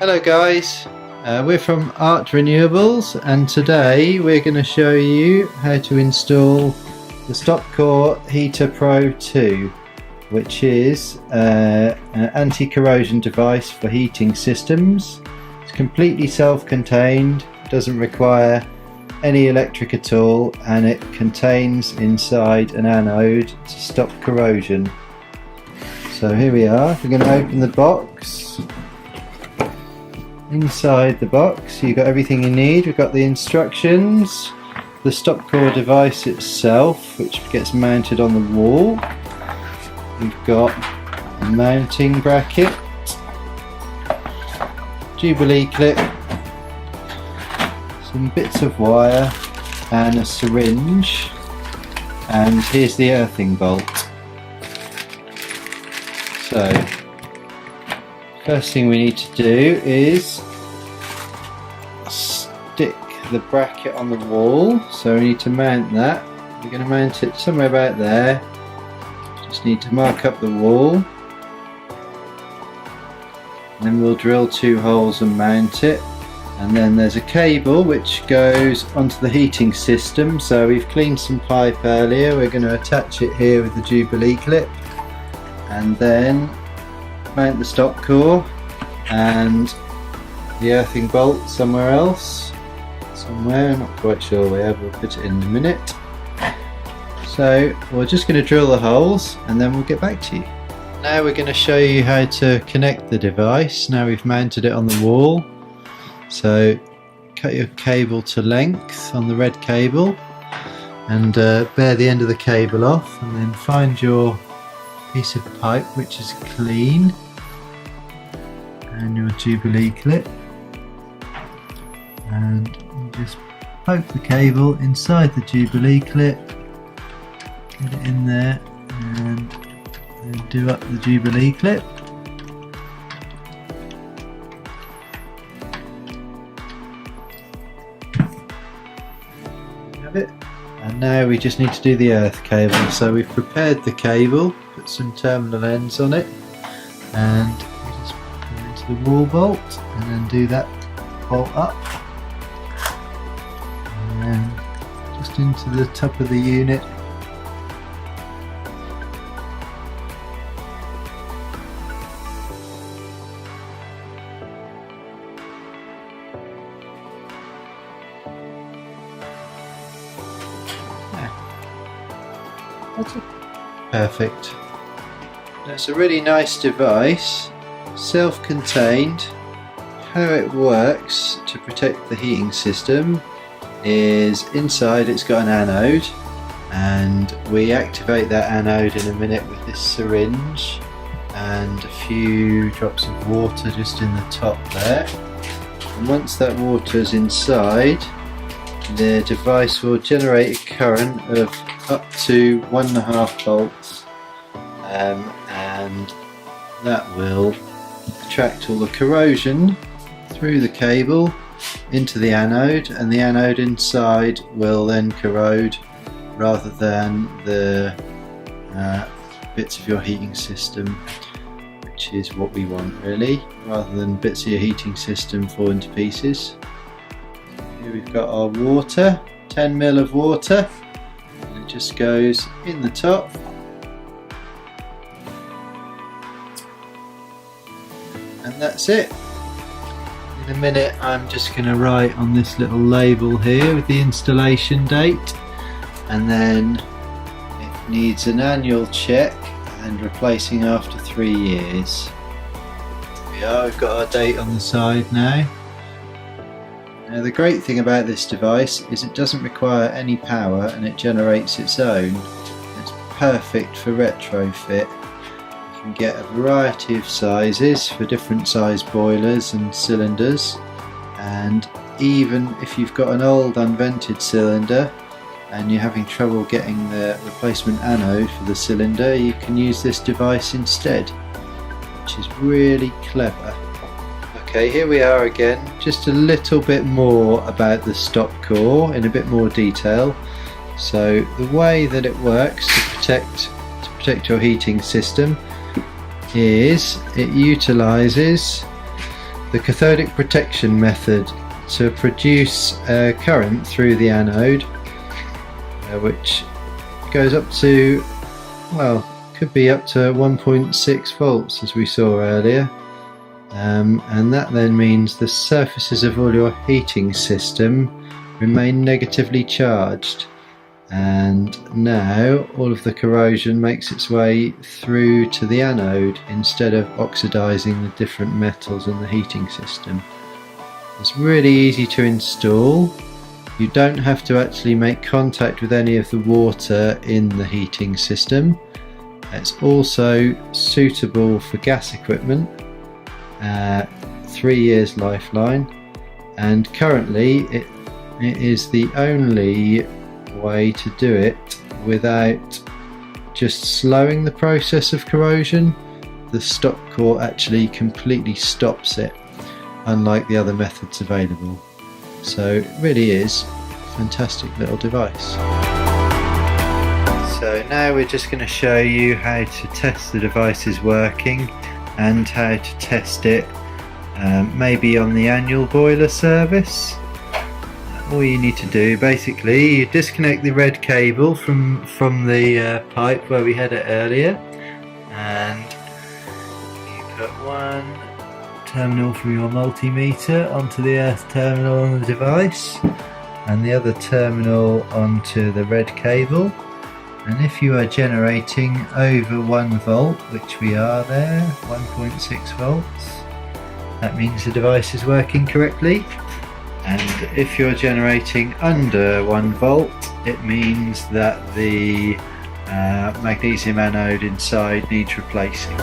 Hello guys, we're from Art Renewables and today we're going to show you how to install the STOPCOR Heater Pro 2, which is an anti-corrosion device for heating systems. It's completely self-contained, doesn't require any electric at all, and it contains inside an anode to stop corrosion. So here we are, we're going to open the box. Inside the box you've got everything you need. We've got the instructions, the STOPCOR device itself, which gets mounted on the wall. We've got a mounting bracket, Jubilee clip, some bits of wire and a syringe, and here's the earthing bolt. So first thing we need to do is stick the bracket on the wall, so we need to mount that. We're going to mount it somewhere about there. Just need to mark up the wall, and then we'll drill 2 holes and mount it. And then there's a cable which goes onto the heating system, so we've cleaned some pipe earlier. We're going to attach it here with the Jubilee clip and then mount the STOPCOR and the earthing bolt somewhere else, not quite sure where, we'll put it in a minute. So we're just going to drill the holes and then we'll get back to you. Now we're going to show you how to connect the device. Now we've mounted it on the wall, so cut your cable to length on the red cable and bare the end of the cable off, and then find your piece of pipe which is clean and your Jubilee clip, and you just poke the cable inside the Jubilee clip, get it in there and then do up the Jubilee clip. Have it. And now we just need to do the earth cable. So we've prepared the cable, put some terminal ends on it, and we just put it into the wall bolt and then do that bolt up, and then just into the top of the unit. That's it. Perfect. That's a really nice device, self-contained. How it works to protect the heating system is inside it's got an anode, and we activate that anode in a minute with this syringe and a few drops of water just in the top there. And once that water's inside, the device will generate a current of up to 1.5 volts, and that will attract all the corrosion through the cable into the anode, and the anode inside will then corrode rather than the bits of your heating system, which is what we want really, rather than bits of your heating system falling to pieces. Here we've got our water, 10 ml of water, and it just goes in the top. And that's it. In a minute I'm just going to write on this little label here with the installation date, and then it needs an annual check and replacing after 3 years. Here we are, we've got our date on the side now. Now the great thing about this device is it doesn't require any power and it generates its own. It's perfect for retrofit. You can get a variety of sizes for different size boilers and cylinders, and even if you've got an old unvented cylinder and you're having trouble getting the replacement anode for the cylinder, you can use this device instead, which is really clever. Okay, here we are again, just a little bit more about the STOPCOR in a bit more detail. So the way that it works to protect your heating system is it utilises the cathodic protection method to produce current through the anode, which goes up to, well, could be up to 1.6 volts as we saw earlier, and that then means the surfaces of all your heating system remain negatively charged, and now all of the corrosion makes its way through to the anode instead of oxidizing the different metals in the heating system. It's really easy to install. You don't have to actually make contact with any of the water in the heating system. It's also suitable for gas equipment, 3 years lifeline, and currently it is the only way to do it without just slowing the process of corrosion. The STOPCOR actually completely stops it, unlike the other methods available. So it really is a fantastic little device. So now we're just going to show you how to test the device's working and how to test it maybe on the annual boiler service. All you need to do, basically, you disconnect the red cable from the pipe where we had it earlier, and you put one terminal from your multimeter onto the earth terminal on the device and the other terminal onto the red cable, and if you are generating over 1 volt, which we are there, 1.6 volts, that means the device is working correctly. And if you're generating under 1 volt, it means that the magnesium anode inside needs replacing.